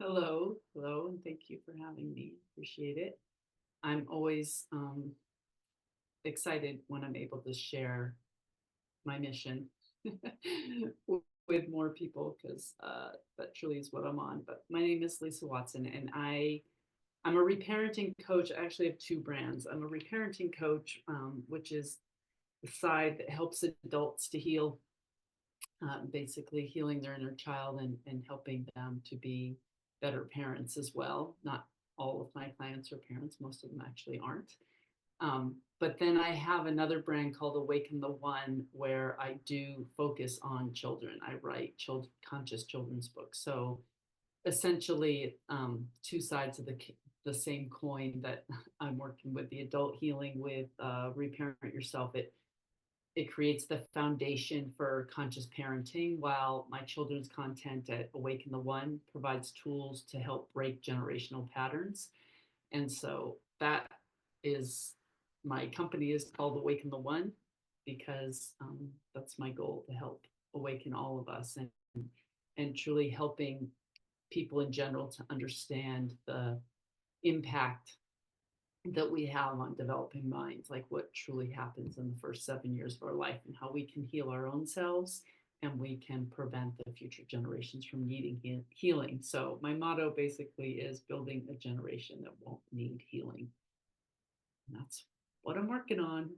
Hello, and thank you for having me. Appreciate it. I'm always excited when I'm able to share my mission with more people because that truly is what I'm on. But my name is Lisa Watson, and I'm a reparenting coach. I actually have two brands. I'm a reparenting coach, which is the side that helps adults to heal, basically healing their inner child and helping them to be better parents as well. Not all of my clients are parents, most of them actually aren't. But then I have another brand called Awaken the One, where I do focus on children. I write conscious children's books. So essentially, two sides of the same coin that I'm working with the adult healing with Reparent Yourself. It creates the foundation for conscious parenting, while my children's content at Awaken the One provides tools to help break generational patterns. And so that is my company is called Awaken the One because that's my goal, to help awaken all of us and truly helping people in general to understand the impact that we have on developing minds, like what truly happens in the first 7 years of our life and how we can heal our own selves and we can prevent the future generations from needing healing. So my motto basically is building a generation that won't need healing. And that's what I'm working on.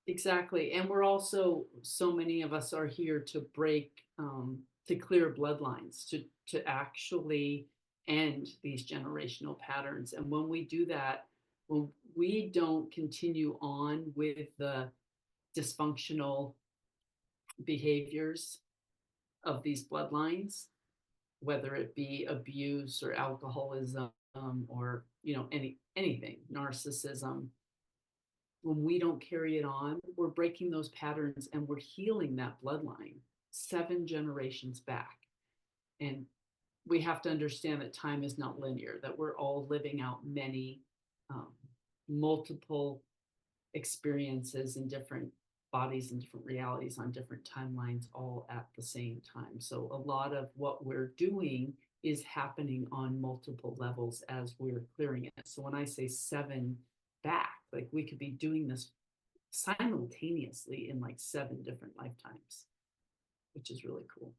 Exactly. And we're also, so many of us are here to break, to clear bloodlines, to actually end these generational patterns. And when we do that, when we don't continue on with the dysfunctional behaviors of these bloodlines, whether it be abuse or alcoholism, or anything, narcissism, when we don't carry it on, we're breaking those patterns and we're healing that bloodline 7 generations back. And we have to understand that time is not linear, that we're all living out many, um, multiple experiences in different bodies and different realities on different timelines all at the same time. So a lot of what we're doing is happening on multiple levels as we're clearing it. So when I say 7 back, like we could be doing this simultaneously in like 7 different lifetimes, which is really cool.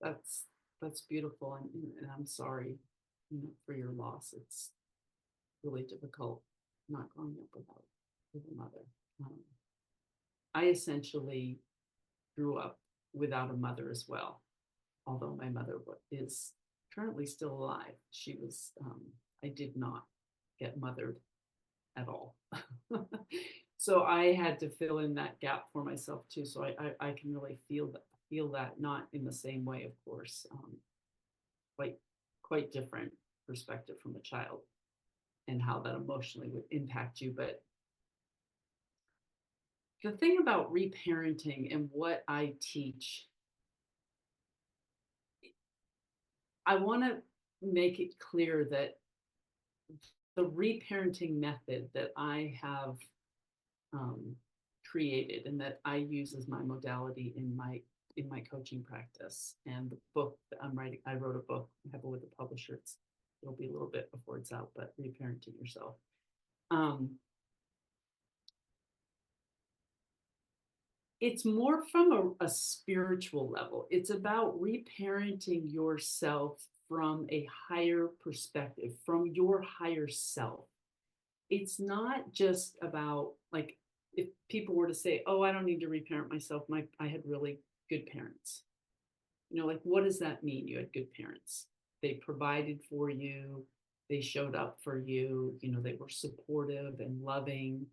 that's that's beautiful, and I'm sorry, for your loss. It's really difficult not growing up with a mother. Um, I essentially grew up without a mother as well, although my mother is currently still alive. I did not get mothered at all. So I had to fill in that gap for myself too. So I can really feel that, not in the same way, of course, quite quite different perspective from a child and how that emotionally would impact you. But the thing about reparenting and what I teach, I want to make it clear that the reparenting method that I have um, created and that I use as my modality in my coaching practice. And the book that I'm writing, I wrote a book. I have it with the publisher. It'll be a little bit before it's out, but Reparenting Yourself. Um, it's more from a spiritual level. It's about reparenting yourself from a higher perspective, from your higher self. It's not just about, like, if people were to say, "Oh, I don't need to reparent myself. I had really good parents." Like, what does that mean? You had good parents. They provided for you. They showed up for you, they were supportive and loving.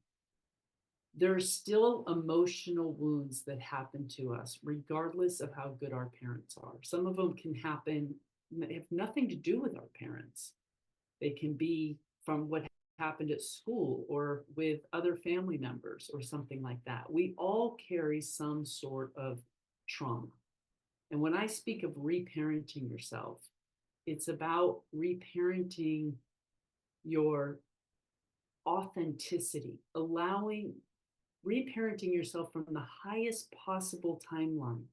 There are still emotional wounds that happen to us, regardless of how good our parents are. Some of them can happen, have nothing to do with our parents. They can be from what happened at school or with other family members or something like that. We all carry some sort of trauma. And when I speak of reparenting yourself, it's about reparenting your authenticity, reparenting yourself from the highest possible timeline,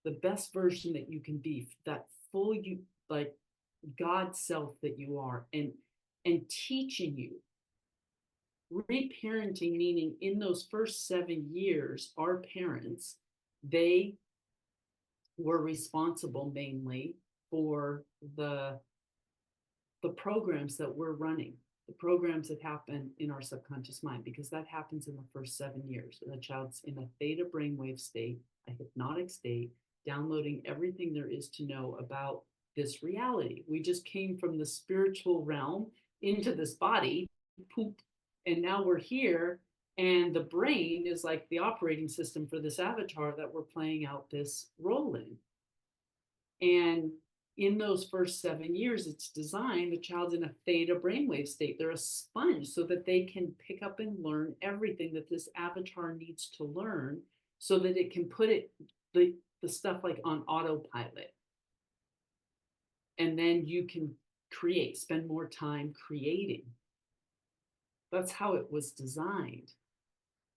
the best version that you can be, that full you, like God self that you are, and teaching you. Reparenting meaning in those first 7 years, our parents, they were responsible mainly for the programs that we're running, the programs that happen in our subconscious mind, because that happens in the first 7 years. And the child's in a theta brainwave state, a hypnotic state, downloading everything there is to know about this reality. We just came from the spiritual realm into this body, poop, and now we're here. And the brain is like the operating system for this avatar that we're playing out this role in. And in those first 7 years, it's designed, the child's in a theta brainwave state. They're a sponge so that they can pick up and learn everything that this avatar needs to learn so that it can put the stuff like on autopilot. And then you can spend more time creating. That's how it was designed.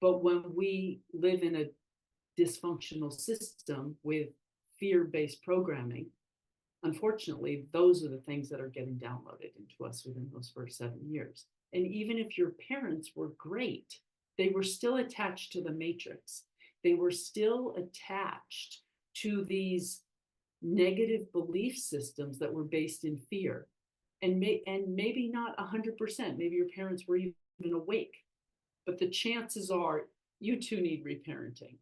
But when we live in a dysfunctional system with fear-based programming, unfortunately, those are the things that are getting downloaded into us within those first 7 years. And even if your parents were great, they were still attached to the matrix. They were still attached to these negative belief systems that were based in fear. And maybe not 100%. Maybe your parents were even awake. But the chances are you too need reparenting.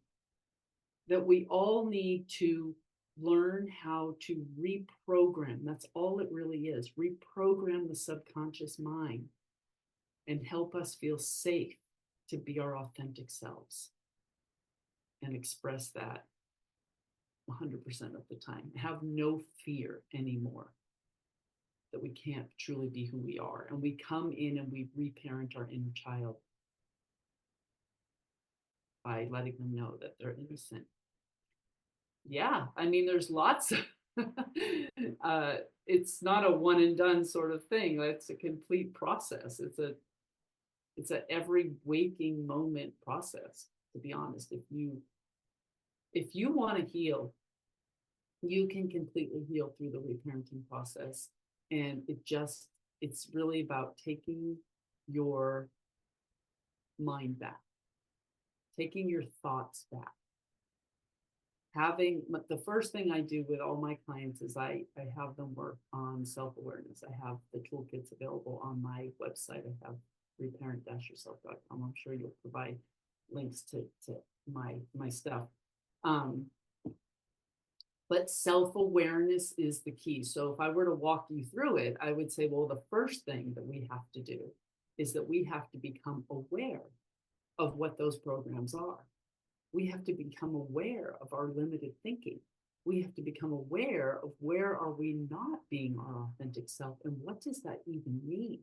That we all need to learn how to reprogram. That's all it really is. Reprogram the subconscious mind and help us feel safe to be our authentic selves and express that 100% of the time. Have no fear anymore that we can't truly be who we are. And we come in and we reparent our inner child by letting them know that they're innocent. Yeah, I mean, there's lots of, it's not a one and done sort of thing. It's a complete process. It's a every waking moment process, to be honest. If you want to heal, you can completely heal through the reparenting process. And it's really about taking your mind back, taking your thoughts back. The first thing I do with all my clients is I have them work on self-awareness. I have the toolkits available on my website. I have reparent-yourself.com. I'm sure you'll provide links to my stuff. But self-awareness is the key. So if I were to walk you through it, I would say, well, the first thing that we have to do is that we have to become aware of what those programs are. We have to become aware of our limited thinking. We have to become aware of where are we not being our authentic self and what does that even mean?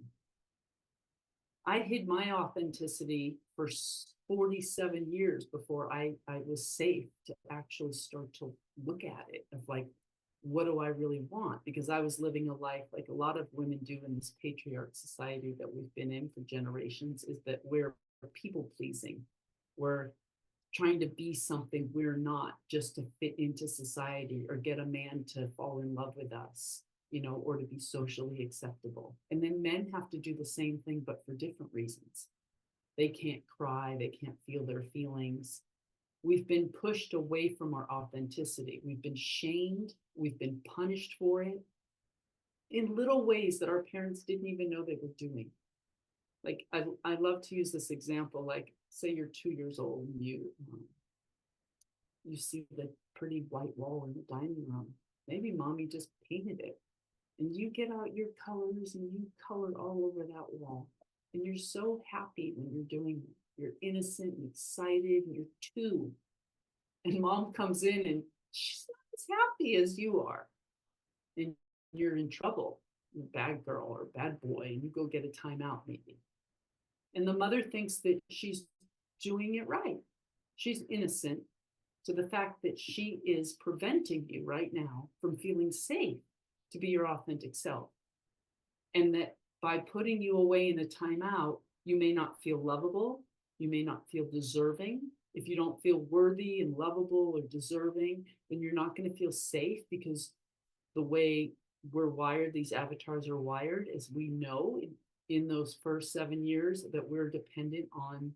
I hid my authenticity for 47 years before I was safe to actually start to look at it of like, what do I really want? Because I was living a life like a lot of women do in this patriarch society that we've been in for generations, is that we're people pleasing. We're trying to be something we're not just to fit into society or get a man to fall in love with us, or to be socially acceptable. And then men have to do the same thing, but for different reasons. They can't cry, they can't feel their feelings. We've been pushed away from our authenticity. We've been shamed, we've been punished for it in little ways that our parents didn't even know they were doing. Like, I love to use this example, like, say you're 2 years old and you see the pretty white wall in the dining room. Maybe mommy just painted it. and you get out your colors and you color all over that wall. And you're so happy when you're doing it. You're innocent and excited, and you're two. And mom comes in and she's not as happy as you are. And you're in trouble. You're a bad girl or a bad boy, and you go get a timeout maybe. And the mother thinks that she's doing it right. She's innocent to the fact that she is preventing you right now from feeling safe to be your authentic self. And that by putting you away in a timeout, you may not feel lovable. You may not feel deserving. If you don't feel worthy and lovable or deserving, then you're not going to feel safe, because the way we're wired, these avatars are wired, as we know in those first 7 years, that we're dependent on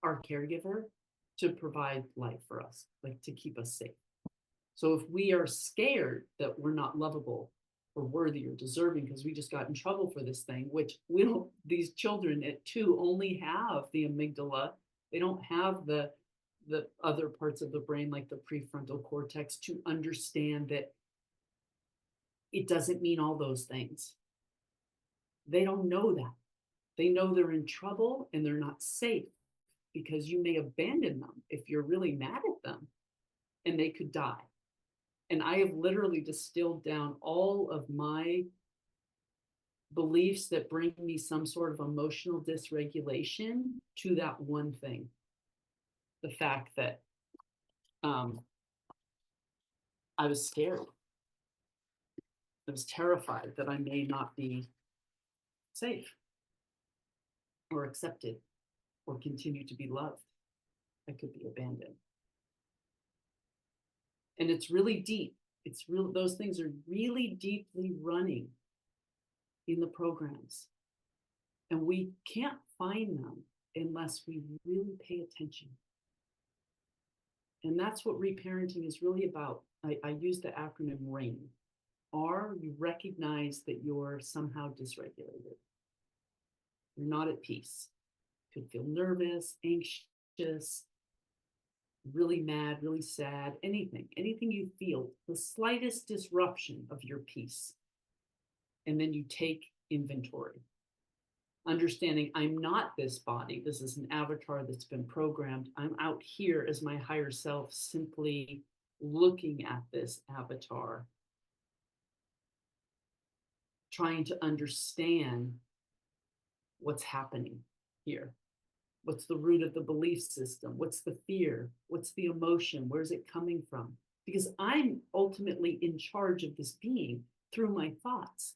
our caregiver to provide life for us, like to keep us safe. So if we are scared that we're not lovable or worthy or deserving because we just got in trouble for this thing, which we don't, these children at 2 only have the amygdala. They don't have the other parts of the brain like the prefrontal cortex to understand that it doesn't mean all those things. They don't know that. They know they're in trouble and they're not safe, because you may abandon them if you're really mad at them, and they could die. And I have literally distilled down all of my beliefs that bring me some sort of emotional dysregulation to that one thing. The fact that I was scared. I was terrified that I may not be safe or accepted or continue to be loved. I could be abandoned. And it's really deep. It's real. Those things are really deeply running in the programs. And we can't find them unless we really pay attention. And that's what reparenting is really about. I use the acronym RAIN. R, you recognize that you're somehow dysregulated. You're not at peace. You could feel nervous, anxious, really mad, really sad, anything you feel, the slightest disruption of your peace. And then you take inventory. Understanding I'm not this body. This is an avatar that's been programmed. I'm out here as my higher self, simply looking at this avatar, trying to understand what's happening here. What's the root of the belief system? What's the fear? What's the emotion? Where's it coming from? Because I'm ultimately in charge of this being through my thoughts.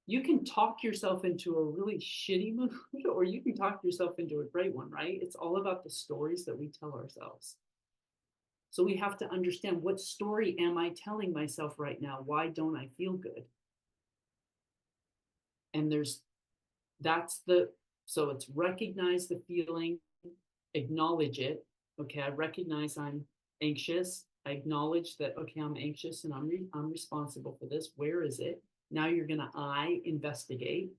You can talk yourself into a really shitty mood, or you can talk yourself into a great one, right? It's all about the stories that we tell ourselves. So we have to understand, what story am I telling myself right now? Why don't I feel good? And so it's recognize the feeling, acknowledge it. Okay, I recognize I'm anxious. I acknowledge that, okay, I'm anxious and I'm responsible for this. Where is it? Now you're going to investigate.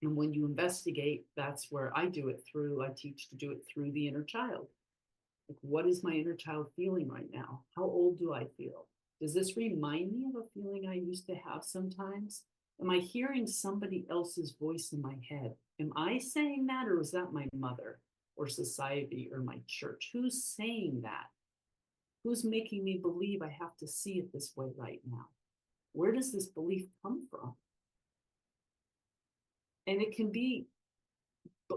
And when you investigate, that's where I teach to do it through the inner child. Like, what is my inner child feeling right now? How old do I feel? Does this remind me of a feeling I used to have sometimes? Am I hearing somebody else's voice in my head? Am I saying that, or is that my mother or society or my church? Who's saying that? Who's making me believe I have to see it this way right now? Where does this belief come from? And it can be,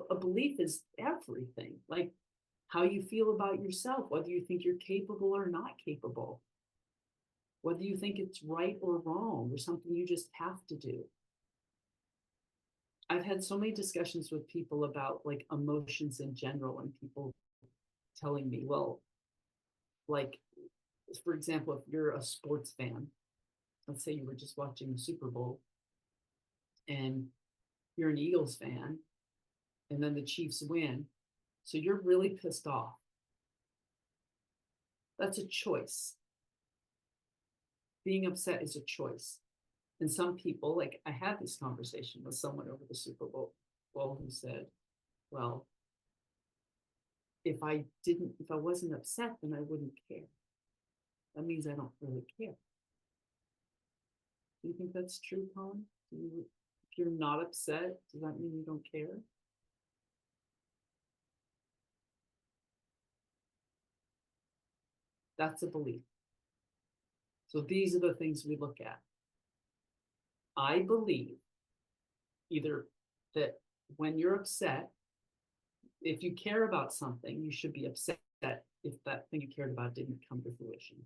a belief is everything. Like how you feel about yourself, whether you think you're capable or not capable, whether you think it's right or wrong or something you just have to do. I've had so many discussions with people about like emotions in general, and people telling me, well, like, for example, if you're a sports fan, let's say you were just watching the Super Bowl and you're an Eagles fan, and then the Chiefs win, so you're really pissed off. That's a choice. Being upset is a choice. And some people, like I had this conversation with someone over the Super Bowl who said, well, if I wasn't upset, then I wouldn't care. That means I don't really care. Do you think that's true, Colin? If you're not upset, does that mean you don't care? That's a belief. So these are the things we look at. I believe either that when you're upset, if you care about something, you should be upset if that thing you cared about didn't come to fruition.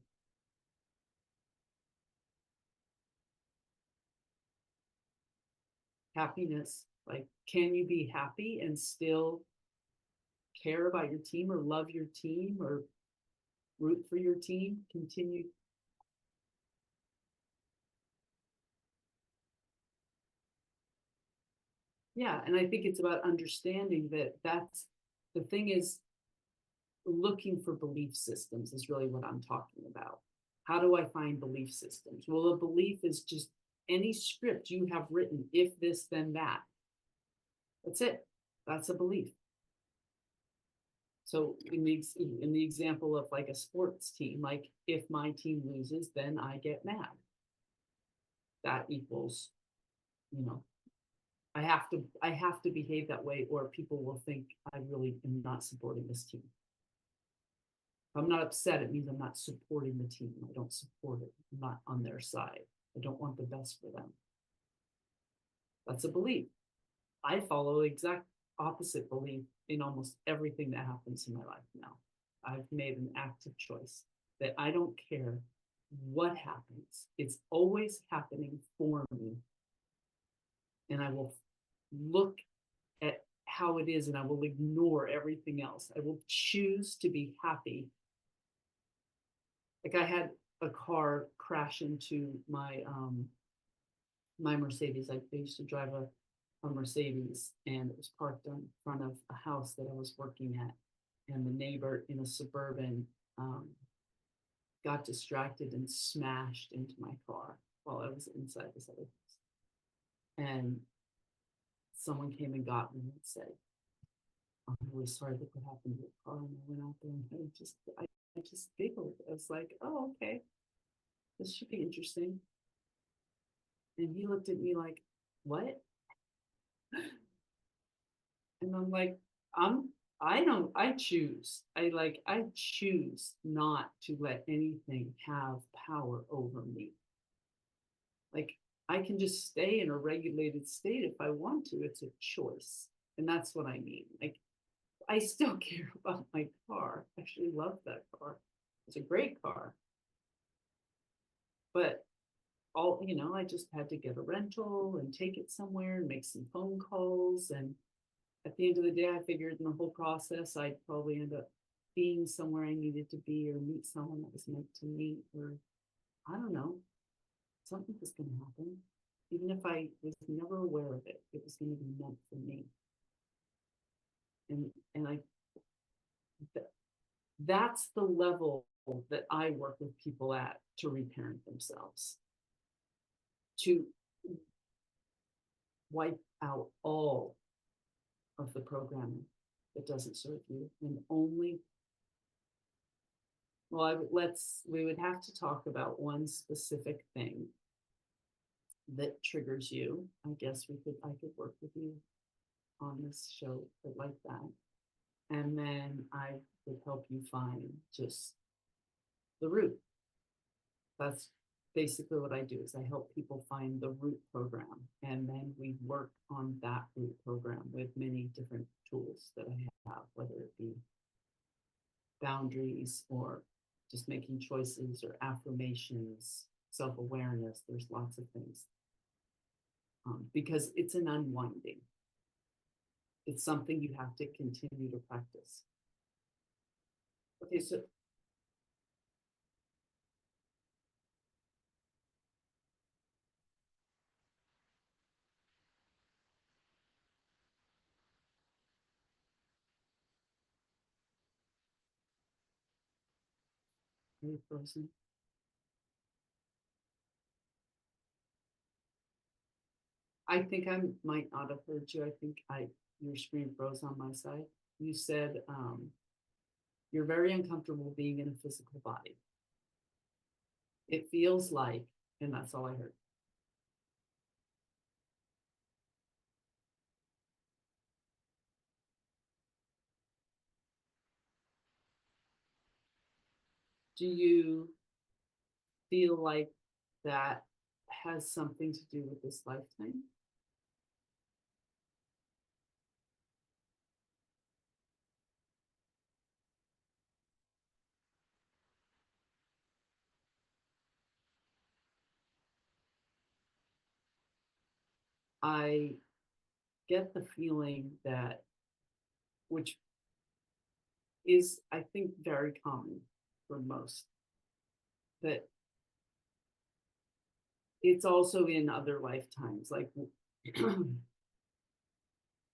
Happiness, like, can you be happy and still care about your team or love your team or root for your team? Continue. Yeah, and I think it's about understanding that that's the thing is looking for belief systems is really what I'm talking about. How do I find belief systems? Well, a belief is just any script you have written, if this, then that. That's it. That's a belief. So in the example of like a sports team, like if my team loses, then I get mad. That equals, you know, I have to behave that way, or people will think I really am not supporting this team. If I'm not upset, it means I'm not supporting the team. I don't support it. I'm not on their side. I don't want the best for them. That's a belief. I follow the exact opposite belief in almost everything that happens in my life now. I've made an active choice that I don't care what happens. It's always happening for me. And I will look at how it is and I will ignore everything else. I will choose to be happy. Like I had a car crash into my Mercedes. I used to drive a Mercedes, and it was parked in front of a house that I was working at. And the neighbor in a suburban got distracted and smashed into my car while I was inside this other house. And someone came and got me and said, I'm really sorry that what happened to your car. And I went out there and I just giggled. I was like, oh, okay, this should be interesting. And he looked at me like, what? And I'm like, I choose. I choose not to let anything have power over me. Like I can just stay in a regulated state if I want to. It's a choice. And that's what I mean. Like I still care about my car. I actually love that car. It's a great car. But I just had to get a rental and take it somewhere and make some phone calls. And at the end of the day, I figured in the whole process, I'd probably end up being somewhere I needed to be or meet someone that was meant to meet, or I don't know, something was going to happen. Even if I was never aware of it, it was going to be meant for me. And that's the level that I work with people at to reparent themselves, to wipe out all of the programming that doesn't serve you, and only we would have to talk about one specific thing that triggers you. I guess I could work with you on this show like that, and then I would help you find just the root. That's basically what I do is I help people find the root program, and then we work on that root program with many different tools that I have, whether it be boundaries or just making choices or affirmations, self-awareness. There's lots of things because it's an unwinding. It's something you have to continue to practice. Okay, so are you frozen? I think I might not have heard you. I think your screen froze on my side. You said you're very uncomfortable being in a physical body. It feels like, and that's all I heard. Do you feel like that has something to do with this lifetime? I get the feeling that, which is, I think, very common for most, that it's also in other lifetimes, like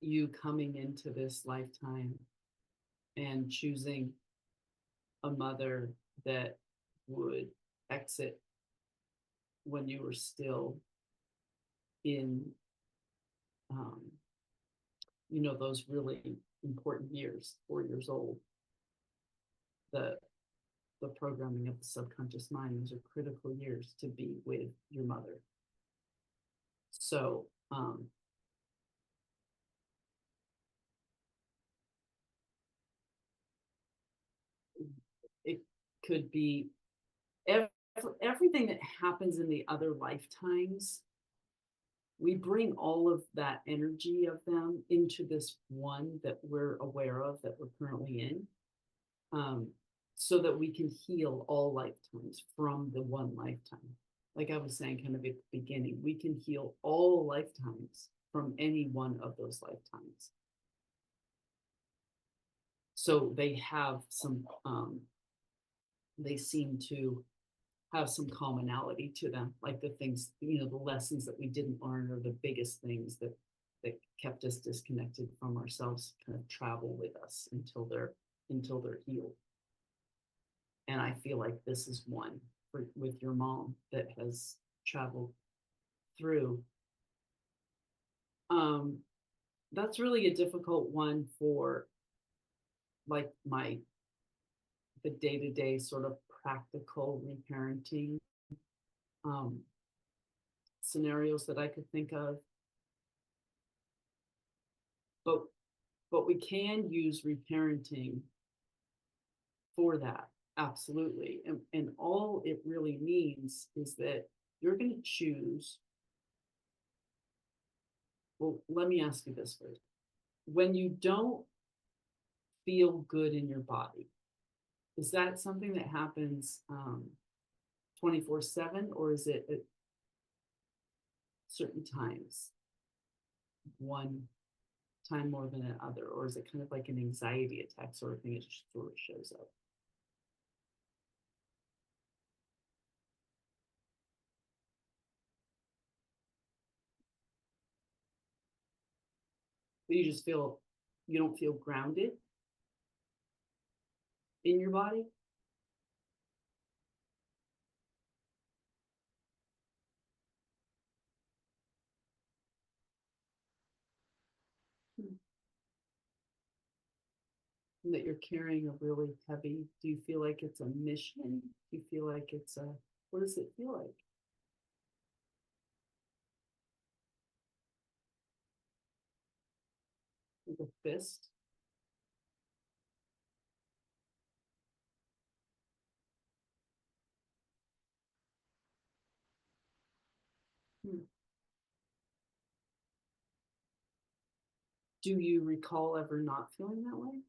you coming into this lifetime and choosing a mother that would exit when you were still in, um, those really important years, 4 years old. The the programming of the subconscious mind, those are critical years to be with your mother. So it could be ev- everything that happens in the other lifetimes. We bring all of that energy of them into this one that we're aware of, that we're currently in, um, so that we can heal all lifetimes from the one lifetime. Like I was saying kind of at the beginning, we can heal all lifetimes from any one of those lifetimes. So they seem to have some commonality to them, like the things, the lessons that we didn't learn, or the biggest things that kept us disconnected from ourselves, kind of travel with us until they're healed. And I feel like this is one with your mom that has traveled through. Um, that's really a difficult one for, like, the day-to-day sort of practical reparenting um, scenarios that I could think of. But we can use reparenting for that, absolutely. And all it really means is that you're going to choose. Well, let me ask you this first. When you don't feel good in your body, is that something that happens 24/7, or is it at certain times, one time more than another, or is it kind of like an anxiety attack sort of thing? It just sort of shows up. But you don't feel grounded in your body. Hmm. And that you're carrying a really heavy, do you feel like it's a mission? Do you feel like what does it feel like a fist? Hmm. Do you recall ever not feeling that way?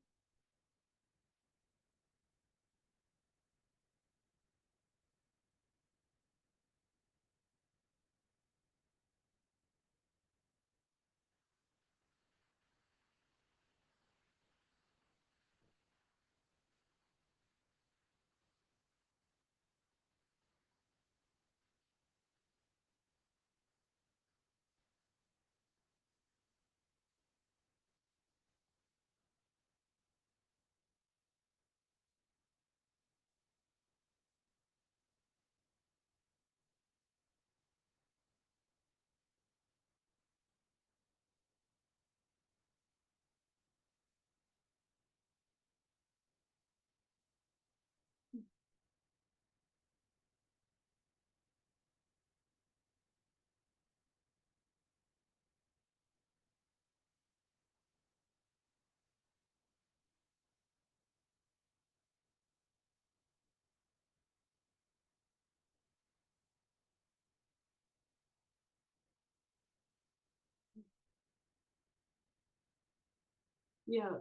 Yeah.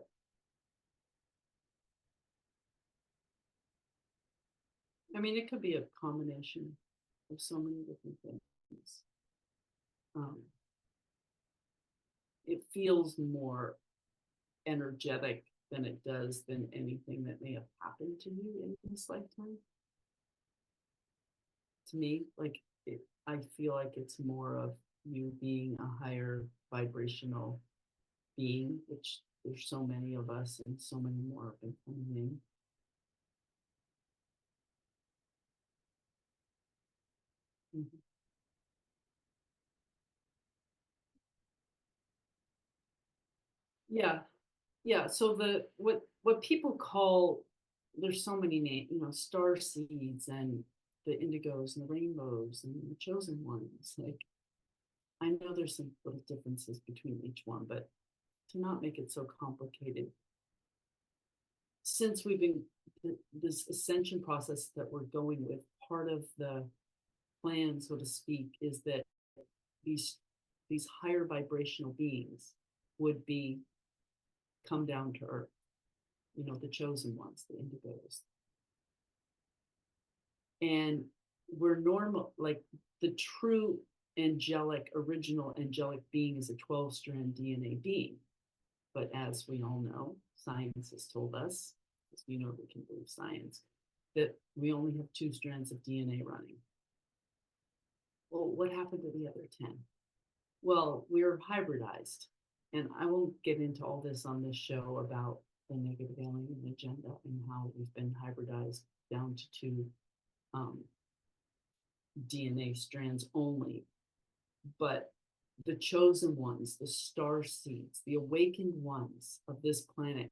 I mean, it could be a combination of so many different things. Um, it feels more energetic than it does than anything that may have happened to you in this lifetime. To me, like I feel like it's more of you being a higher vibrational being, which there's so many of us and so many more have been coming in. Mhm. Yeah, yeah. So the what people call, there's so many names, star seeds and the indigos and the rainbows and the chosen ones. Like I know there's some little differences between each one, but to not make it so complicated, since we've been this ascension process that we're going with, part of the plan, so to speak, is that these these higher vibrational beings would be come down to earth, the chosen ones, the indigos. And we're normal, like the true angelic, original angelic being is a 12-strand DNA being. But as we all know, science has told us, because we know we can believe science, that we only have 2 strands of DNA running. Well, what happened to the other 10? Well, we're hybridized. And I won't get into all this on this show about the negative alien agenda and how we've been hybridized down to 2 DNA strands only. But the chosen ones, the star seeds, the awakened ones of this planet,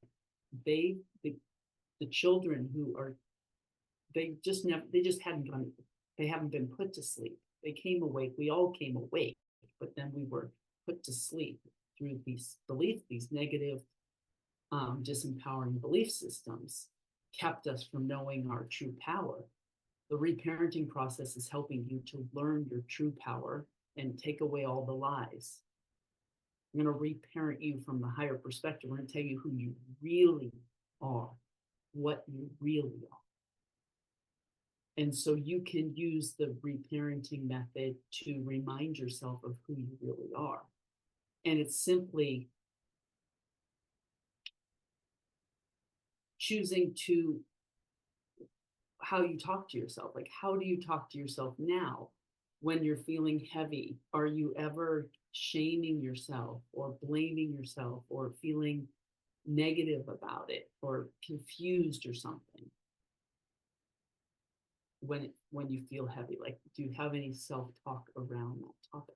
they, the children who are, they just hadn't gone, they haven't been put to sleep. They came awake. We all came awake, but then we were put to sleep through these beliefs, these negative, disempowering belief systems kept us from knowing our true power. The reparenting process is helping you to learn your true power and take away all the lies. I'm going to reparent you from the higher perspective. We're going to tell you who you really are, what you really are. And so you can use the reparenting method to remind yourself of who you really are. And it's simply choosing to how you talk to yourself. Like, how do you talk to yourself now when you're feeling heavy? Are you ever shaming yourself or blaming yourself or feeling negative about it or confused or something when you feel heavy? Like, do you have any self-talk around that topic?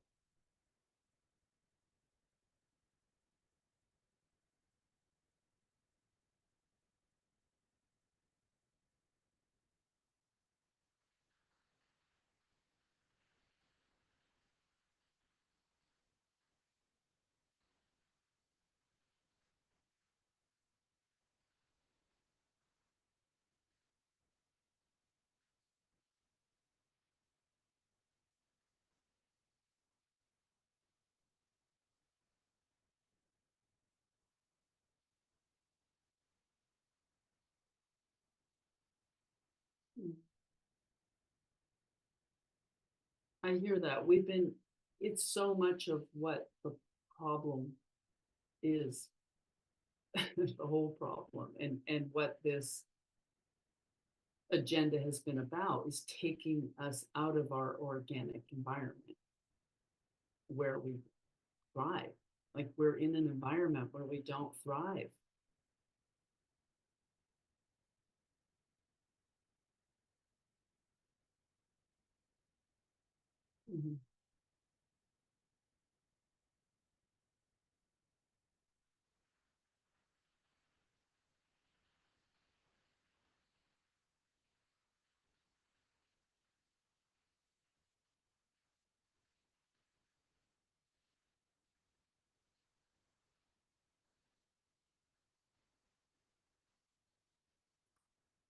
Hmm. I hear that. It's so much of what the problem is, the whole problem, and what this agenda has been about is taking us out of our organic environment where we thrive. Like we're in an environment where we don't thrive. Mhm.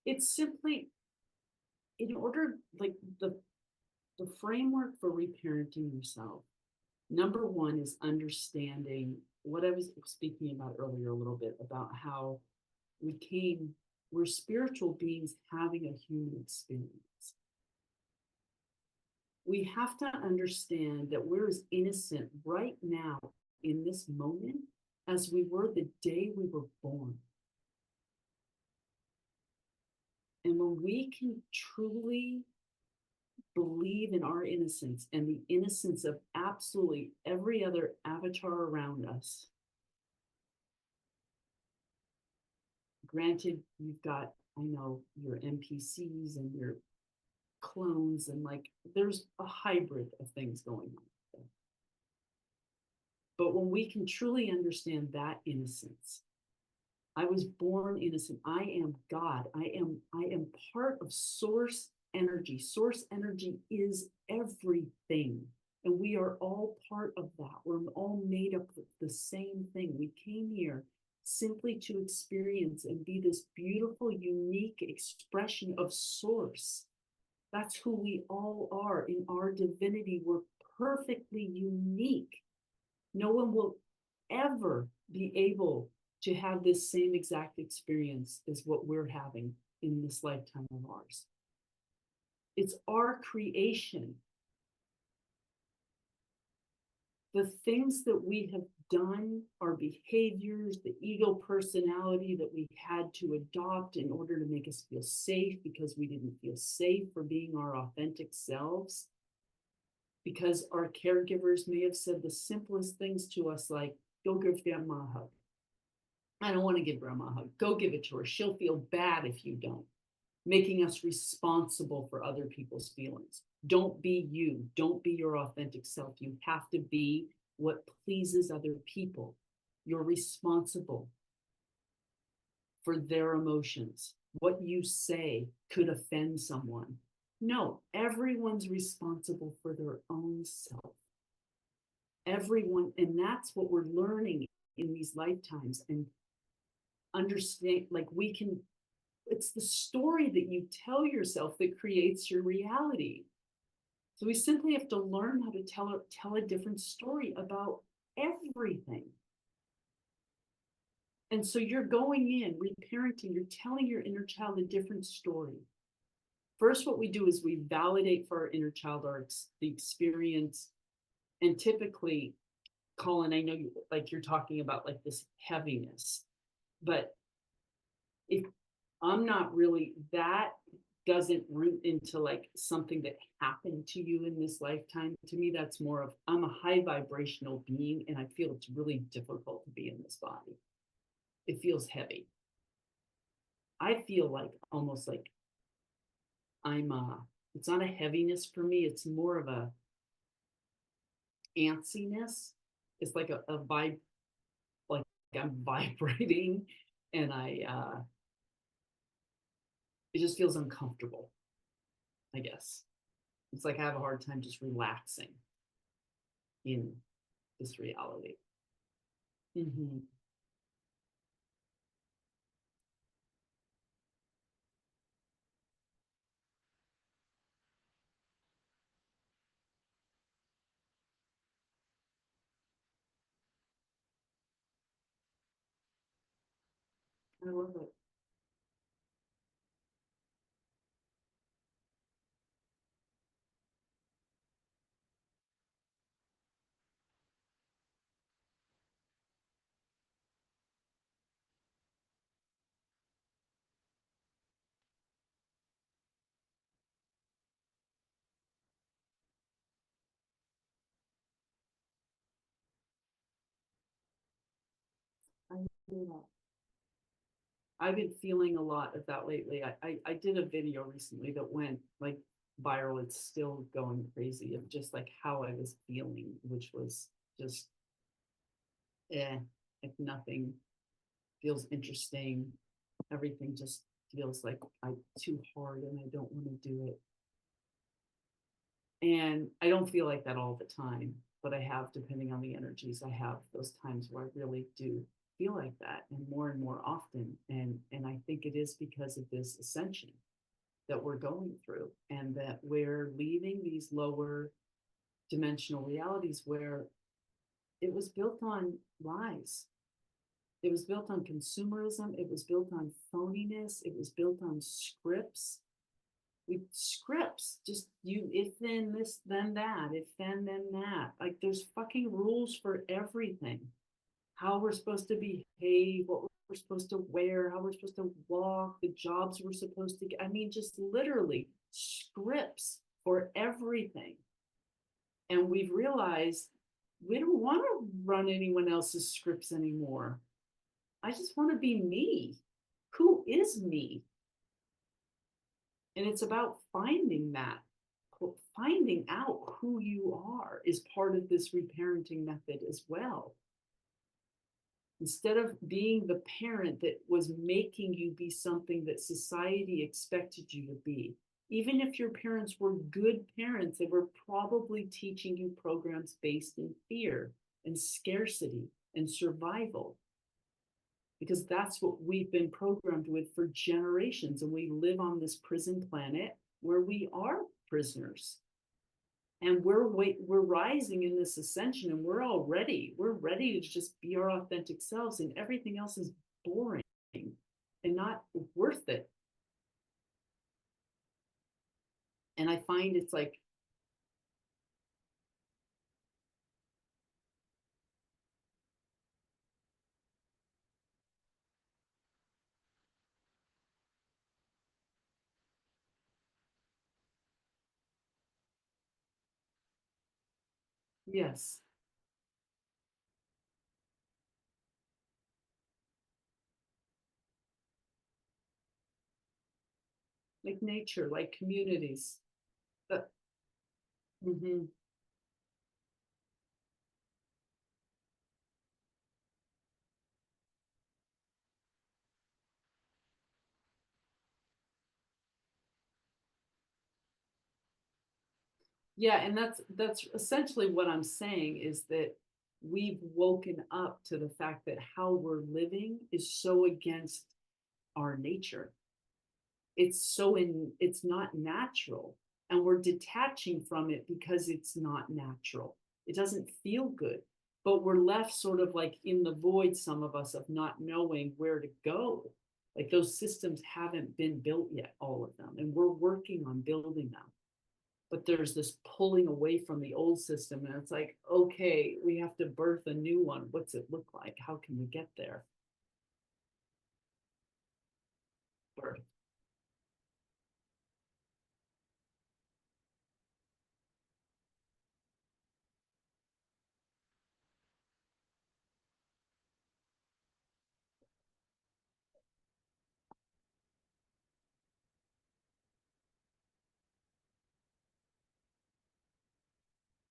It's simply in order, like the framework for reparenting yourself. Number one is understanding what I was speaking about earlier a little bit about how we came, we're spiritual beings having a human experience. We have to understand that we're as innocent right now in this moment as we were the day we were born. And when we can truly believe in our innocence and the innocence of absolutely every other avatar around us, granted, you've got, I know, your NPCs and your clones, and like there's a hybrid of things going on. But when we can truly understand that innocence, I was born innocent. I am God. I am part of source energy. Source energy is everything. And we are all part of that. We're all made up of the same thing. We came here simply to experience and be this beautiful, unique expression of source. That's who we all are. In our divinity, we're perfectly unique. No one will ever be able to have this same exact experience as what we're having in this lifetime of ours. It's our creation. The things that we have done, our behaviors, the ego personality that we had to adopt in order to make us feel safe because we didn't feel safe for being our authentic selves, because our caregivers may have said the simplest things to us like, go give grandma a hug. I don't want to give grandma a hug. Go give it to her. She'll feel bad if you don't. Making us responsible for other people's feelings. Don't be you. Don't be your authentic self. You have to be what pleases other people. You're responsible for their emotions. What you say could offend someone. No, everyone's responsible for their own self. Everyone, and that's what we're learning in these lifetimes. And understand, like we can, it's the story that you tell yourself that creates your reality. So we simply have to learn how to tell a different story about everything. And so you're going in, reparenting, you're telling your inner child a different story. First, what we do is we validate for our inner child the experience. And typically, Colin, I know you're talking about like this heaviness, but if I'm not really, that doesn't root into like something that happened to you in this lifetime. To me, that's more of, I'm a high vibrational being and I feel it's really difficult to be in this body. It feels heavy. I feel like almost like it's not a heaviness for me. It's more of a antsiness. It's like a vibe, like I'm vibrating and it just feels uncomfortable, I guess. It's like I have a hard time just relaxing in this reality. Mm-hmm. I love it. I feel that. I've been feeling a lot of that lately. I did a video recently that went like viral. It's still going crazy of just like how I was feeling, which was just like nothing feels interesting. Everything just feels like I'm too hard and I don't want to do it. And I don't feel like that all the time, but I have, depending on the energies, I have those times where I really do feel like that and more often. And I think it is because of this ascension that we're going through and that we're leaving these lower dimensional realities where it was built on lies. It was built on consumerism. It was built on phoniness. It was built on scripts. Scripts, just you, if then this, then that, if then that. Like there's fucking rules for everything. How we're supposed to behave, what we're supposed to wear, how we're supposed to walk, the jobs we're supposed to get. I mean, just literally scripts for everything. And we've realized we don't want to run anyone else's scripts anymore. I just want to be me. Who is me? And it's about finding that, finding out who you are is part of this reparenting method as well. Instead of being the parent that was making you be something that society expected you to be, even if your parents were good parents, they were probably teaching you programs based in fear and scarcity and survival. Because that's what we've been programmed with for generations. And we live on this prison planet where we are prisoners. And we're rising in this ascension, and we're ready to just be our authentic selves, and everything else is boring and not worth it. And I find it's like, yes, like nature, like communities. But, mhm. Yeah, and that's essentially what I'm saying is that we've woken up to the fact that how we're living is so against our nature. It's not natural, and we're detaching from it because it's not natural. It doesn't feel good, but we're left sort of like in the void, some of us, of not knowing where to go. Like those systems haven't been built yet, all of them, and we're working on building them. But there's this pulling away from the old system, and it's like, okay, we have to birth a new one. What's it look like? How can we get there? Birth.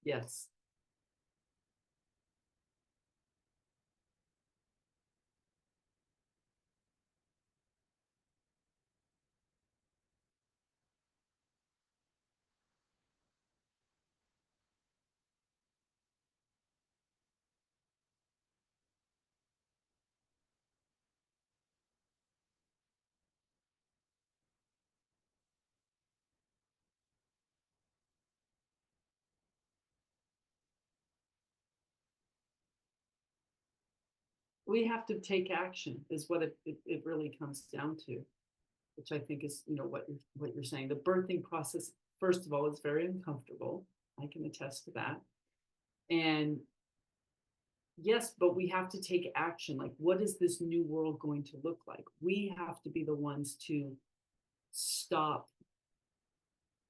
Yes. We have to take action is what it really comes down to, which I think is, what you're saying. The birthing process, first of all, is very uncomfortable. I can attest to that. And yes, but we have to take action. Like, what is this new world going to look like? We have to be the ones to stop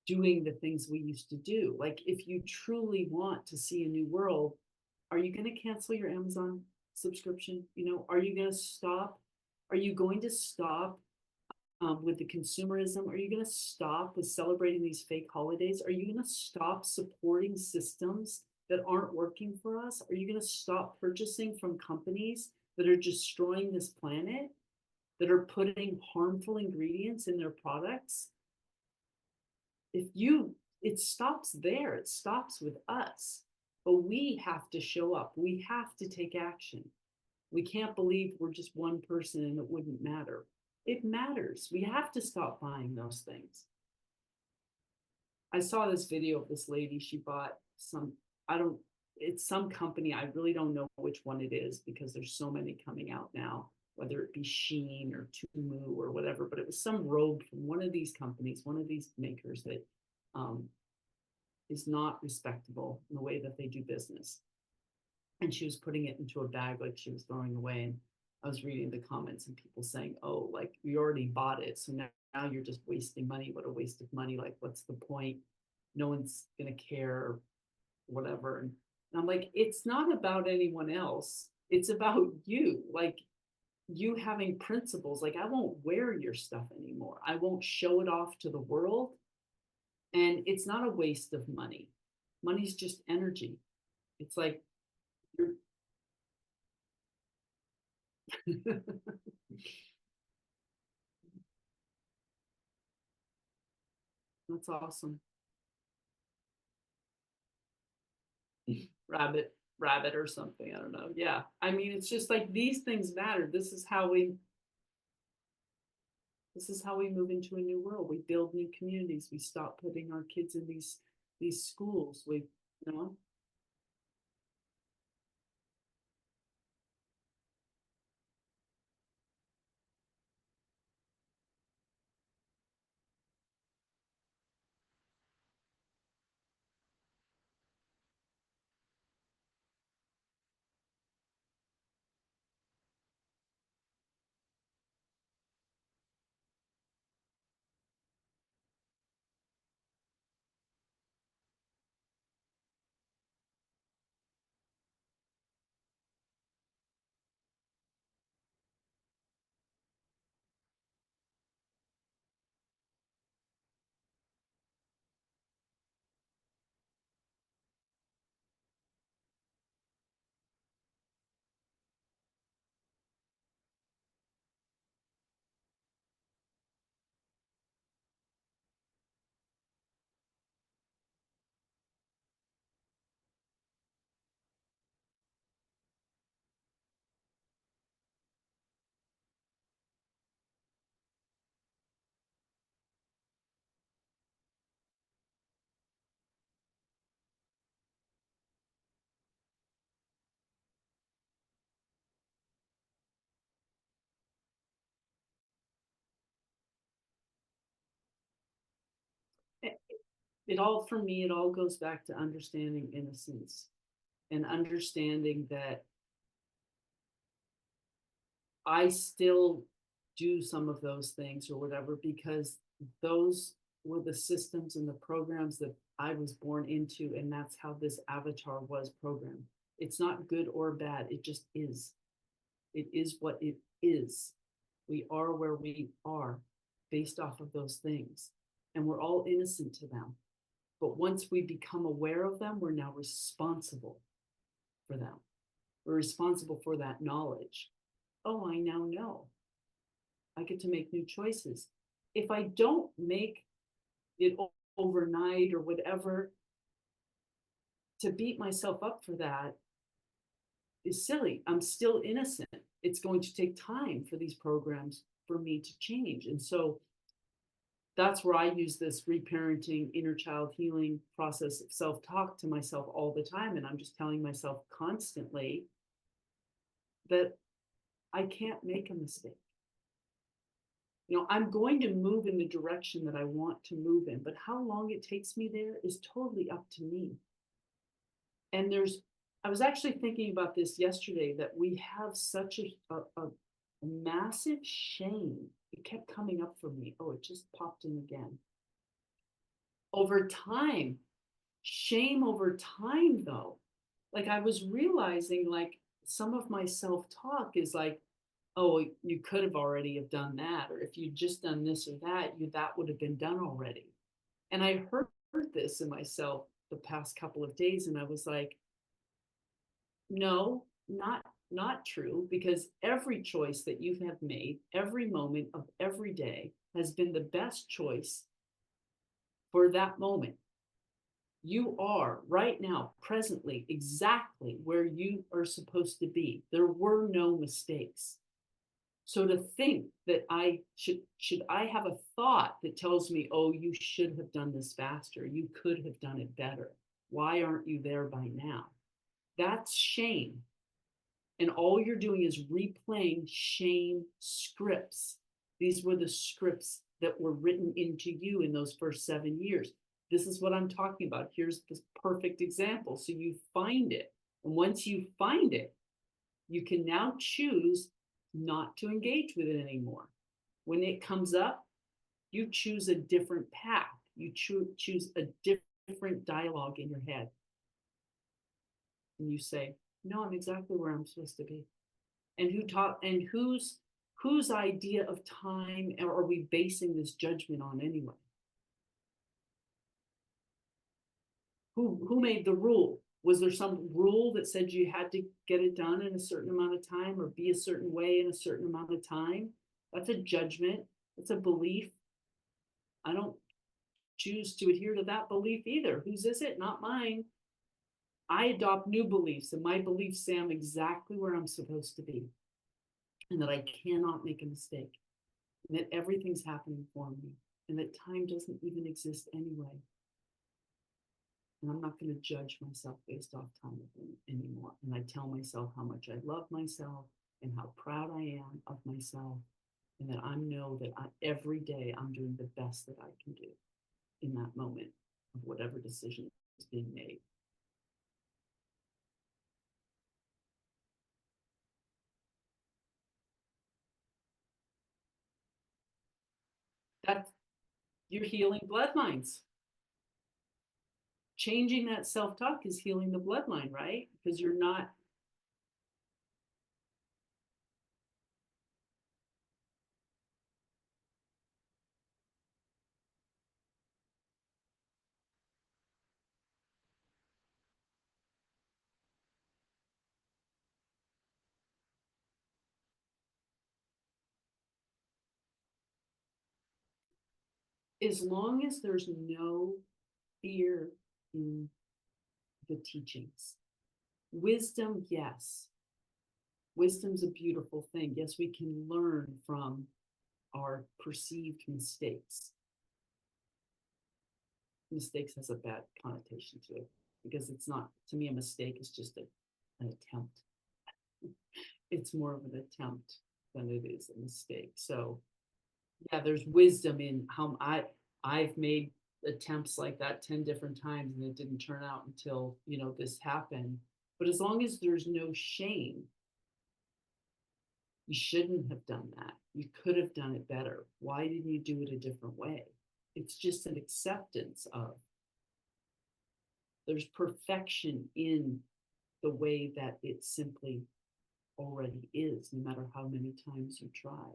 doing the things we used to do. Like, if you truly want to see a new world, are you going to cancel your Amazon subscription? Are you going to stop? Are you going to stop with the consumerism? Are you going to stop with celebrating these fake holidays? Are you going to stop supporting systems that aren't working for us? Are you going to stop purchasing from companies that are destroying this planet, that are putting harmful ingredients in their products? If you, it stops there, it stops with us. But we have to show up, we have to take action. We can't believe we're just one person and it wouldn't matter. It matters. We have to stop buying those things. I saw this video of this lady. She bought some, I don't, it's some company. I really don't know which one it is because there's so many coming out now, whether it be Sheen or Tumu or whatever, but it was some robe from one of these companies, one of these makers that um, is not respectable in the way that they do business. And she was putting it into a bag like she was throwing away. And I was reading the comments and people saying, oh, like we already bought it. So now you're just wasting money. What a waste of money. Like, what's the point? No one's going to care or whatever. And I'm like, it's not about anyone else. It's about you. Like, you having principles. Like, I won't wear your stuff anymore. I won't show it off to the world. And it's not a waste of money. Money's just energy. It's like you're that's awesome. Rabbit or something. I don't know. Yeah. I mean, it's just like these things matter. This is how we move into a new world. We build new communities. We stop putting our kids in these schools. We, you know, it, it all for me, it all goes back to understanding innocence and understanding that I still do some of those things or whatever because those were the systems and the programs that I was born into, and that's how this avatar was programmed. It's not good or bad, it just is. It is what it is. We are where we are based off of those things, and we're all innocent to them. But once we become aware of them, we're now responsible for them. We're responsible for that knowledge. Oh, I now know. I get to make new choices. If I don't make it overnight or whatever, to beat myself up for that is silly. I'm still innocent. It's going to take time for these programs for me to change. And so that's where I use this reparenting, inner child healing process of self talk to myself all the time. And I'm just telling myself constantly that I can't make a mistake. I'm going to move in the direction that I want to move in, but how long it takes me there is totally up to me. And I was actually thinking about this yesterday that we have such a massive shame. It kept coming up for me. Oh, it just popped in again. Over time, shame over time, though. Like I was realizing, like some of my self-talk is like, oh, you could have already have done that, or if you'd just done this or that, that would have been done already. And I heard this in myself the past couple of days, and I was like, no, not true, because every choice that you have made, every moment of every day has been the best choice for that moment. You are right now, presently, exactly where you are supposed to be. There were no mistakes. So to think that I should I have a thought that tells me, oh, you should have done this faster, you could have done it better. Why aren't you there by now? That's shame. And all you're doing is replaying shame scripts. These were the scripts that were written into you in those first 7 years. This is what I'm talking about. Here's this perfect example. So you find it. And once you find it, you can now choose not to engage with it anymore. When it comes up, you choose a different path. You choose a different dialogue in your head. And you say, no, I'm exactly where I'm supposed to be. And whose idea of time are we basing this judgment on anyway? Who made the rule? Was there some rule that said you had to get it done in a certain amount of time or be a certain way in a certain amount of time? That's a judgment. That's a belief. I don't choose to adhere to that belief either. Whose is it? Not mine. I adopt new beliefs, and my beliefs say I'm exactly where I'm supposed to be, and that I cannot make a mistake, and that everything's happening for me, and that time doesn't even exist anyway. And I'm not going to judge myself based off time anymore. And I tell myself how much I love myself and how proud I am of myself, and that I know that every day I'm doing the best that I can do in that moment of whatever decision is being made. That's you're healing bloodlines. Changing that self-talk is healing the bloodline, right? Because you're not. As long as there's no fear in the teachings. Wisdom, yes. Wisdom's a beautiful thing. Yes, we can learn from our perceived mistakes. Mistakes has a bad connotation to it because it's not, to me, a mistake is just an attempt. It's more of an attempt than it is a mistake. So yeah, there's wisdom in how I've made attempts like that 10 different times and it didn't turn out until, this happened. But as long as there's no shame, you shouldn't have done that. You could have done it better. Why didn't you do it a different way? It's just an acceptance of there's perfection in the way that it simply already is, no matter how many times you try.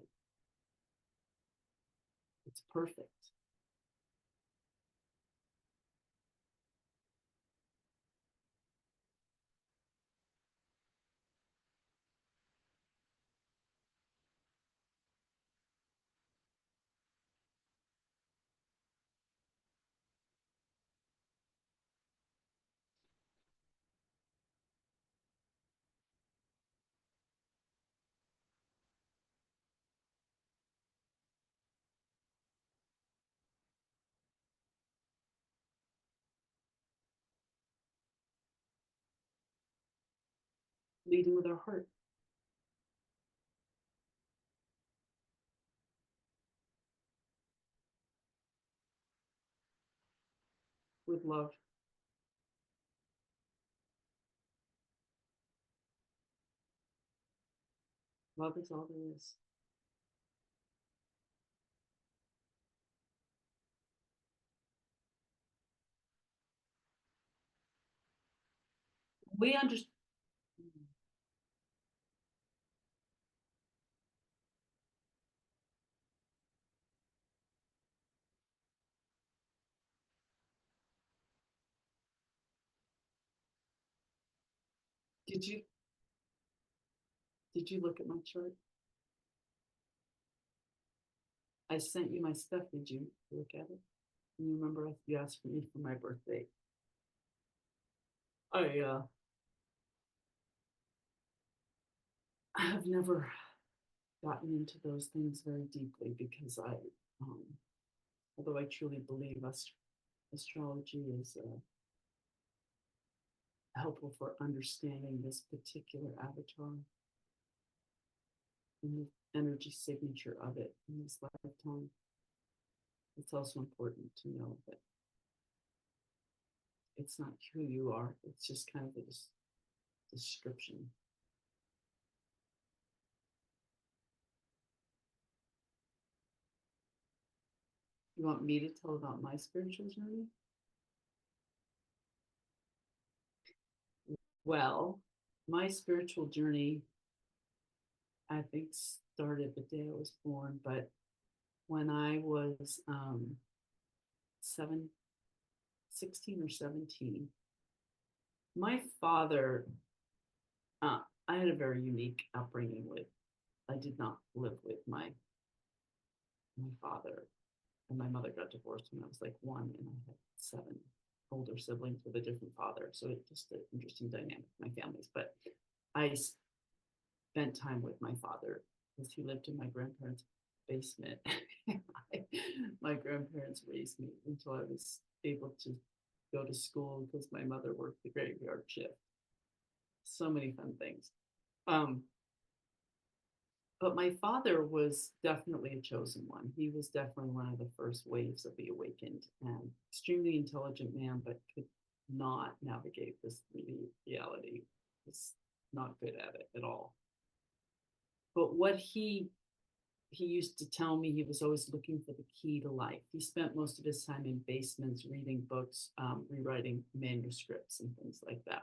It's perfect. Leading with our heart, with love. Love is all there is. We understand. Did you did you look at my chart? I sent you my stuff. Did you look at it? You remember you asked me for my birthday. I have never gotten into those things very deeply because um, although I truly believe astrology is helpful for understanding this particular avatar and the energy signature of it in this lifetime. It's also important to know that it's not who you are, it's just kind of a description. You want me to tell about my spiritual journey? Well, my spiritual journey, I think, started the day I was born, but when I was 16 or 17, my father, I had a very unique upbringing with, I did not live with my father, and my mother got divorced when I was like 1, and I had 7 older siblings with a different father. So it's just an interesting dynamic in my families. But I spent time with my father because he lived in my grandparents' basement. My grandparents raised me until I was able to go to school because my mother worked the graveyard shift. So many fun things. But my father was definitely a chosen one. He was definitely one of the first waves of the awakened, and extremely intelligent man, but could not navigate this 3D reality. Was not good at it at all. But what he used to tell me, he was always looking for the key to life. He spent most of his time in basements reading books, rewriting manuscripts and things like that.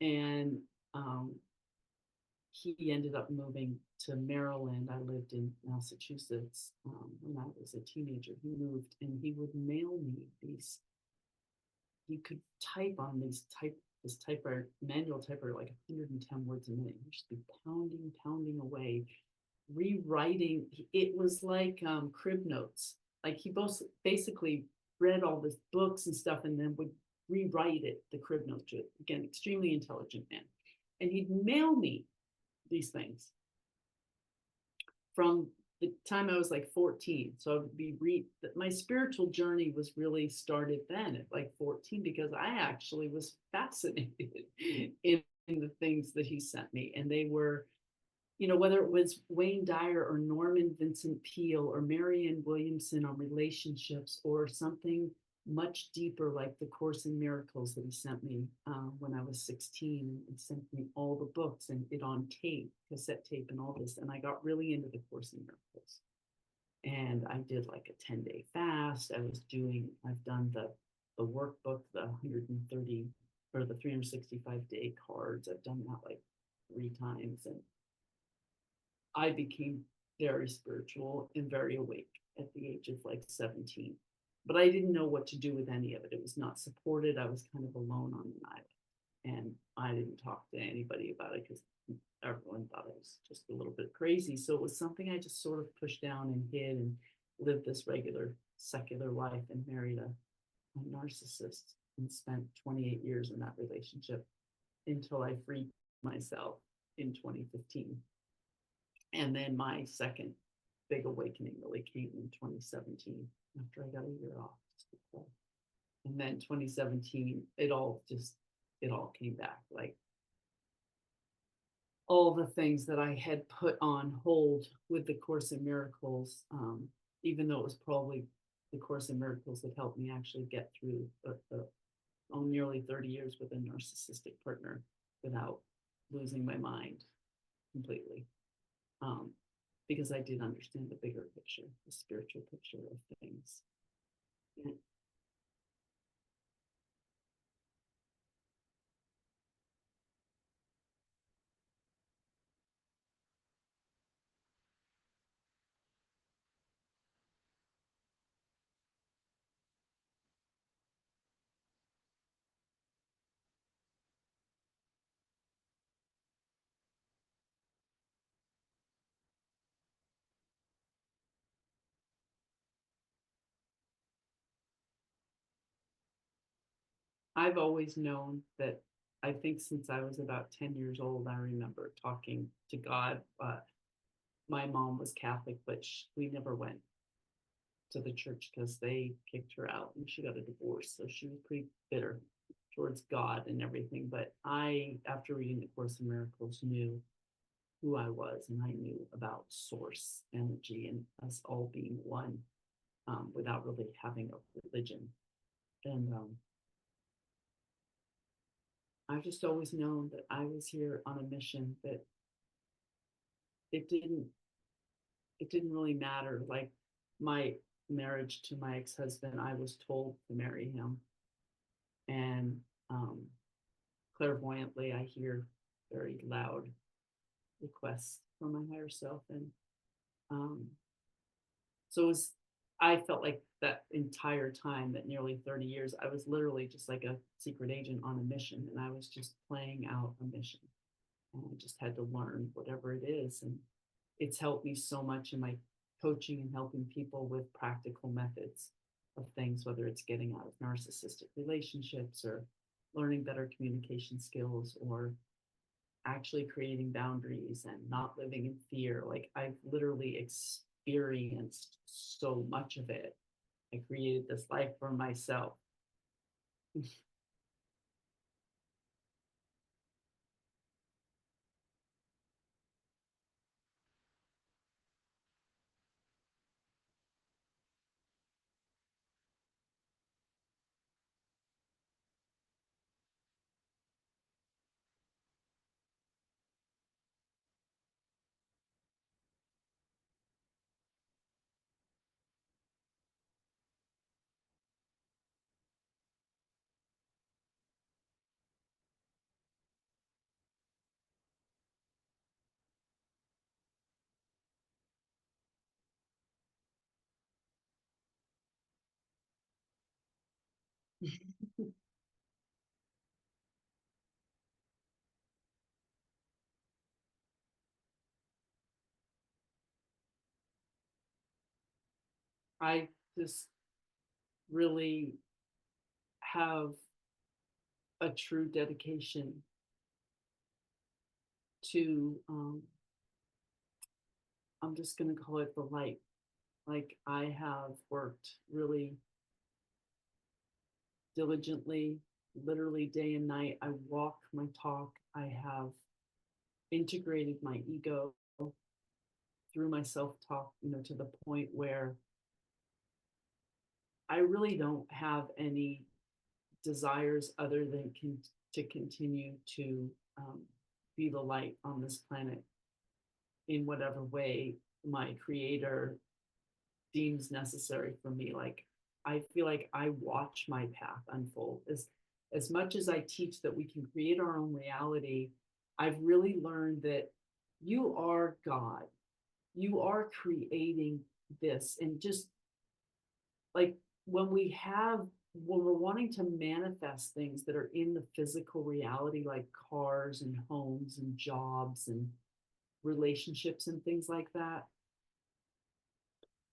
And he ended up moving to Maryland. I lived in Massachusetts when I was a teenager. He moved and he would mail me these. You could type on this typewriter, manual typewriter, like 110 words a minute. He'd just be pounding away, rewriting. It was like crib notes. Like he both basically read all the books and stuff and then would rewrite it, the crib notes to it. Again, extremely intelligent man. And he'd mail me these things from the time I was like 14. So I would be my spiritual journey was really started then at like 14 because I actually was fascinated in the things that he sent me. And they were, whether it was Wayne Dyer or Norman Vincent Peale or Marianne Williamson on relationships or something much deeper like the Course in Miracles that he sent me when I was 16 and sent me all the books and it on tape, cassette tape and all this. And I got really into the Course in Miracles. And I did like a 10-day fast. I've done the workbook, the 130 or the 365-day cards. I've done that like 3 times. And I became very spiritual and very awake at the age of like 17. But I didn't know what to do with any of it. It was not supported. I was kind of alone on an island. And I didn't talk to anybody about it because everyone thought I was just a little bit crazy. So it was something I just sort of pushed down and hid and lived this regular secular life and married a narcissist and spent 28 years in that relationship until I freed myself in 2015. And then my second big awakening really came in 2017 after I got a year off. And then 2017, it all came back. Like all the things that I had put on hold with the Course in Miracles, even though it was probably the Course in Miracles that helped me actually get through nearly 30 years with a narcissistic partner without losing my mind completely. Because I did understand the bigger picture, the spiritual picture of things. And I've always known that. I think since I was about 10 years old, I remember talking to God. My mom was Catholic, but we never went to the church because they kicked her out and she got a divorce. So she was pretty bitter towards God and everything. But I, after reading the Course in Miracles, knew who I was, and I knew about source energy and us all being one, without really having a religion. And I've just always known that I was here on a mission, that it didn't it didn't really matter. Like my marriage to my ex-husband, I was told to marry him. And um, clairvoyantly, I hear very loud requests from my higher self. And um, so it was, I felt like that entire time, that nearly 30 years, I was literally just like a secret agent on a mission. And I was just playing out a mission. And I just had to learn whatever it is. And it's helped me so much in my coaching and helping people with practical methods of things, whether it's getting out of narcissistic relationships or learning better communication skills or actually creating boundaries and not living in fear. Like I've literally experienced so much of it. I created this life for myself. I just really have a true dedication to, I'm just going to call it the light. Like I have worked really diligently, literally day and night. I walk my talk. I have integrated my ego through my self talk, to the point where I really don't have any desires other than to continue to be the light on this planet in whatever way my creator deems necessary for me. Like I feel like I watch my path unfold. As much as I teach that we can create our own reality, I've really learned that you are God. You are creating this. And just like when we're wanting to manifest things that are in the physical reality, like cars and homes and jobs and relationships and things like that,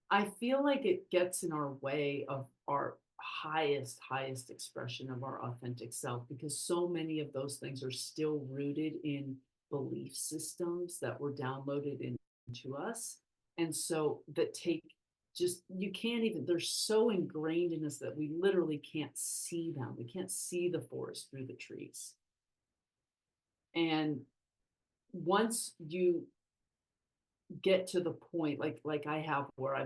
I feel like it gets in our way of our highest expression of our authentic self, because so many of those things are still rooted in belief systems that were downloaded into us. And so that take just, you can't even, they're so ingrained in us that we literally can't see them. We can't see the forest through the trees. And once you get to the point like I have, where I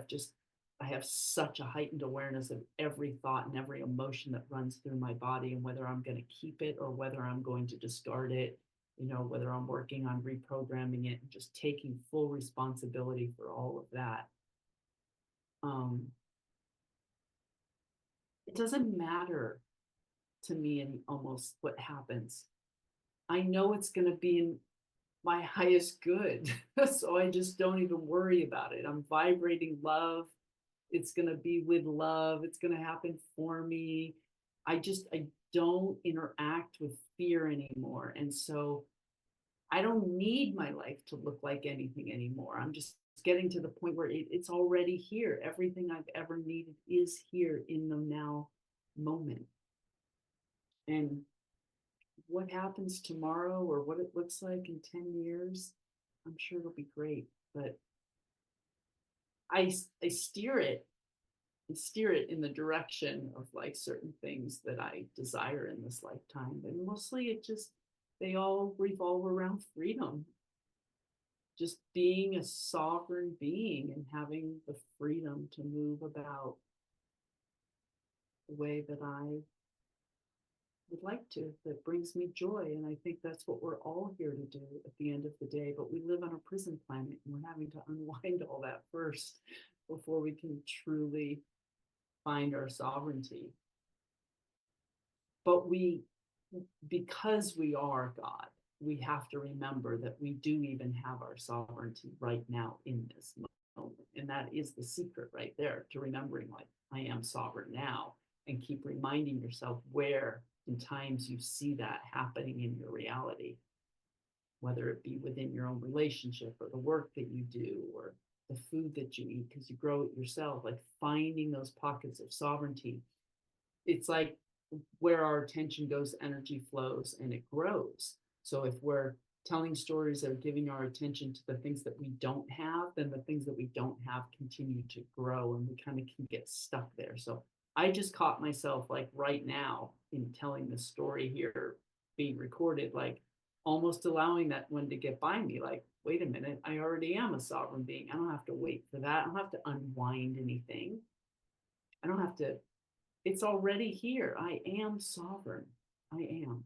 have such a heightened awareness of every thought and every emotion that runs through my body, and whether I'm going to keep it or whether I'm going to discard it, whether I'm working on reprogramming it and just taking full responsibility for all of that. It doesn't matter to me any almost what happens. I know it's going to be in my highest good. So I just don't even worry about it. I'm vibrating love. It's going to be with love. It's going to happen for me. I don't interact with fear anymore. And so I don't need my life to look like anything anymore. I'm just getting to the point where it's already here. Everything I've ever needed is here in the now moment. And what happens tomorrow or what it looks like in 10 years, I'm sure it'll be great. But I steer it steer it in the direction of like certain things that I desire in this lifetime. And mostly they all revolve around freedom, just being a sovereign being and having the freedom to move about the way that I would like to, that brings me joy. And I think that's what we're all here to do at the end of the day. But we live on a prison planet and we're having to unwind all that first before we can truly find our sovereignty. But because we are God, we have to remember that we do even have our sovereignty right now in this moment. And that is the secret right there, to remembering like, I am sovereign now, and keep reminding yourself where in times you see that happening in your reality, whether it be within your own relationship or the work that you do or the food that you eat because you grow it yourself, like finding those pockets of sovereignty. It's like where our attention goes, energy flows and it grows. So if we're telling stories or giving our attention to the things that we don't have, then the things that we don't have continue to grow and we kind of can get stuck there. So I just caught myself like right now in telling this story here being recorded, like almost allowing that one to get by me. Like, wait a minute, I already am a sovereign being. I don't have to wait for that. I don't have to unwind anything. I don't have to, it's already here. I am sovereign. I am.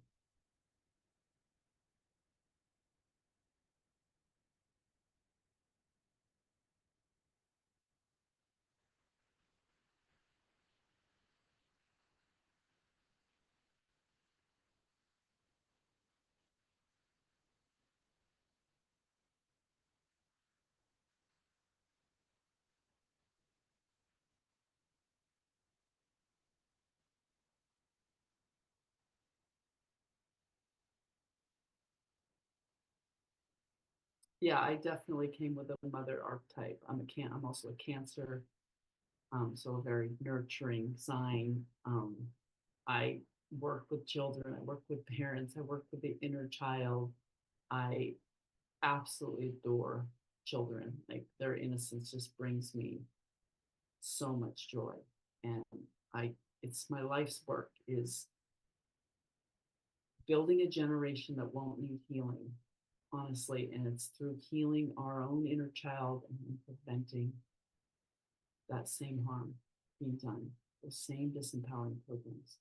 Yeah, I definitely came with a mother archetype. I'm also a Cancer, so a very nurturing sign. I work with children, I work with parents, I work with the inner child. I absolutely adore children. Like their innocence just brings me so much joy. And I it's my life's work is building a generation that won't need healing, honestly. And it's through healing our own inner child and preventing that same harm being done, those same disempowering programs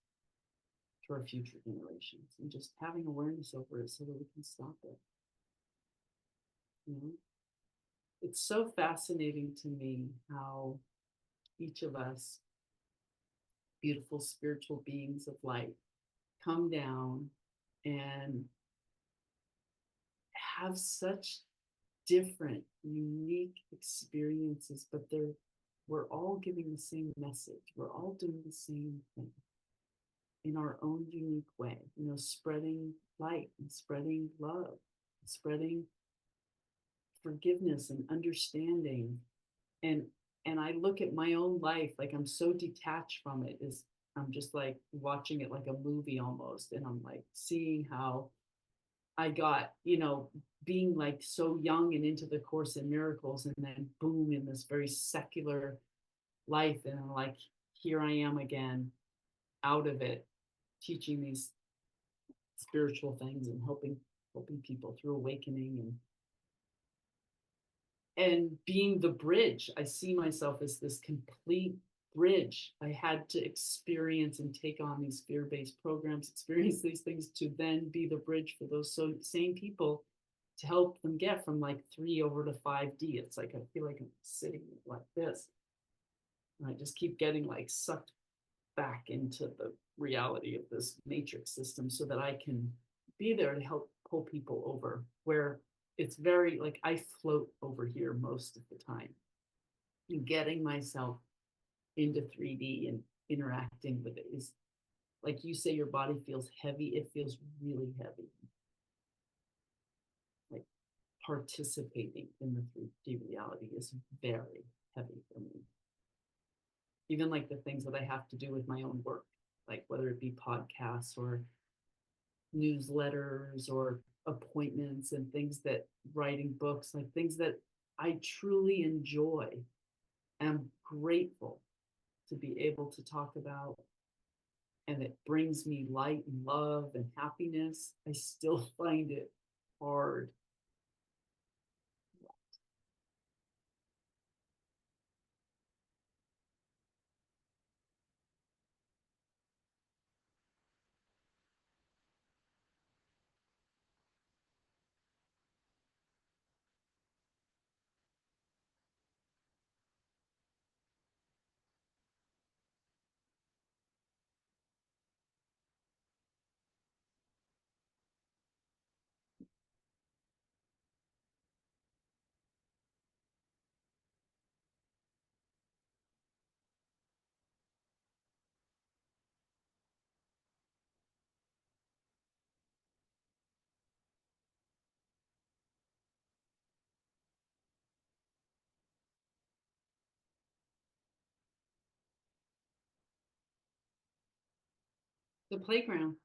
to our future generations, and just having awareness over it so that we can stop it. You know, it's so fascinating to me how each of us, beautiful spiritual beings of light, come down and have such different, unique experiences, but we're all giving the same message. We're all doing the same thing in our own unique way, you know, spreading light and spreading love, spreading forgiveness and understanding. And and I look at my own life, like I'm so detached from it, is I'm just like watching it like a movie almost. And I'm like seeing how I got, you know, being like so young and into the Course in Miracles, and then boom, in this very secular life. And I'm like, here I am again, out of it, teaching these spiritual things and helping people through awakening and being the bridge. I see myself as this complete bridge. I had to experience and take on these fear-based programs, experience these things to then be the bridge for those same people, to help them get from like 3 over to 5D. It's like I feel like I'm sitting like this. And I just keep getting like sucked back into the reality of this matrix system so that I can be there to help pull people over where it's very like I float over here most of the time, and getting myself into 3D and interacting with it is like you say, your body feels heavy. It feels really heavy. Like participating in the 3D reality is very heavy for me. Even like the things that I have to do with my own work, like whether it be podcasts or newsletters or appointments and things that writing books, like things that I truly enjoy. And I'm grateful to be able to talk about, and it brings me light and love and happiness, I still find it hard. The playground.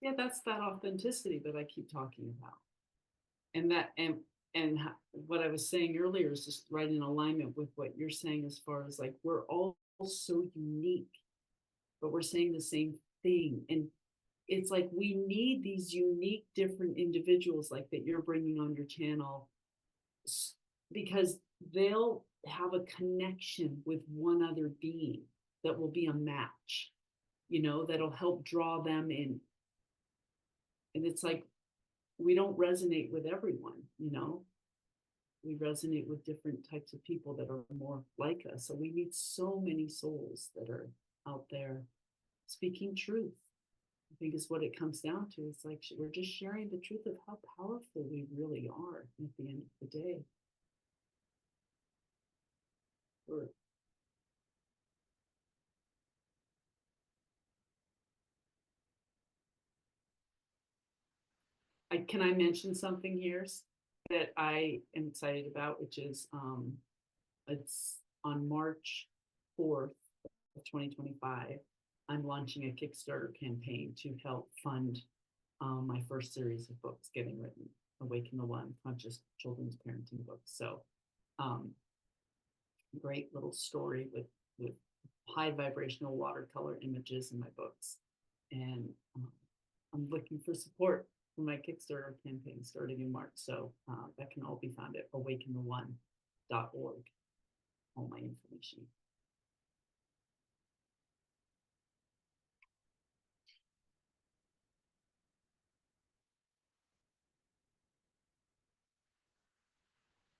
Yeah, that's that authenticity that I keep talking about. And that what I was saying earlier is just right in alignment with what you're saying, as far as like we're all so unique, but we're saying the same thing. And it's like we need these unique, different individuals like that you're bringing on your channel, because they'll have a connection with one other being that will be a match, that'll help draw them in. And it's like we don't resonate with everyone. We resonate with different types of people that are more like us. So we need so many souls that are out there speaking truth. I think is what it comes down to. It's like we're just sharing the truth of how powerful we really are at the end of the day. Or can I mention something here that I am excited about, which is it's on March 4th of 2025. I'm launching a Kickstarter campaign to help fund my first series of books getting written, Awaken the One, Conscious Children's Parenting books. So great little story with high vibrational watercolor images in my books. And I'm looking for support for my Kickstarter campaign starting in March. So that can all be found at awakentheone.org, all my information.